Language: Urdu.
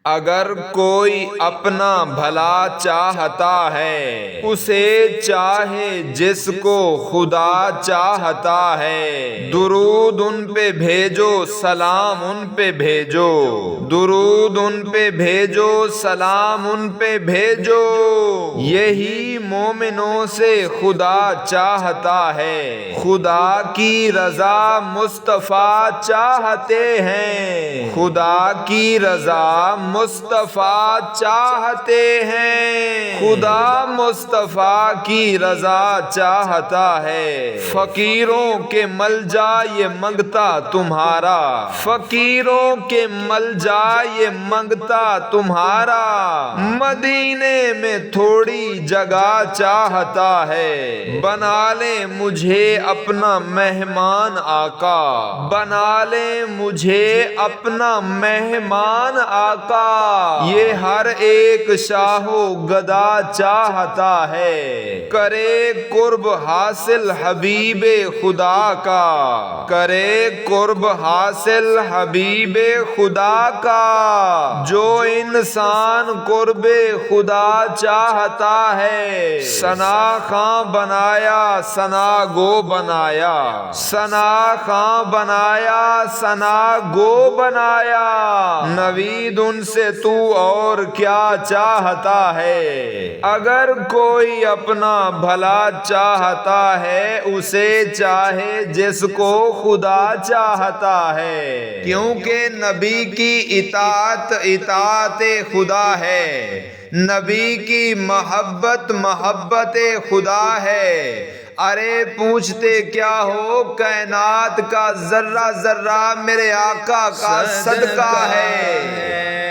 اگر کوئی اپنا بھلا چاہتا ہے اسے چاہے جس کو خدا چاہتا ہے۔ درود ان پہ بھیجو سلام ان پہ بھیجو، درود ان پہ بھیجو سلام ان پہ بھیجو، یہی مومنوں سے خدا چاہتا ہے۔ خدا کی رضا مصطفیٰ چاہتے ہیں، خدا کی رضا مصطفیٰ چاہتے ہیں، خدا مصطفیٰ کی رضا چاہتا ہے۔ فقیروں کے ملجا یہ منگتا تمہارا، فقیروں کے ملجا یہ منگتا تمہارا، مدینے میں تھوڑی جگہ چاہتا ہے۔ بنا لے مجھے اپنا مہمان آقا، بنا لے مجھے اپنا مہمان آقا، یہ ہر ایک شاہ و گدا چاہتا ہے۔ کرے قرب حاصل حبیب خدا کا، کرے قرب حاصل حبیب خدا کا، جو انسان قرب خدا چاہتا ہے۔ ثنا خاں بنایا ثنا گو بنایا، ثنا خاں بنایا ثنا گو بنایا، نوید ان سے تو اور کیا چاہتا ہے۔ اگر کوئی اپنا بھلا چاہتا ہے اسے چاہے جس کو خدا چاہتا ہے، کیونکہ نبی کی اطاعت اطاعت خدا ہے، نبی کی محبت محبت خدا ہے۔ ارے پوچھتے کیا ہو، کائنات کا ذرہ ذرہ میرے آقا کا صدقہ ہے۔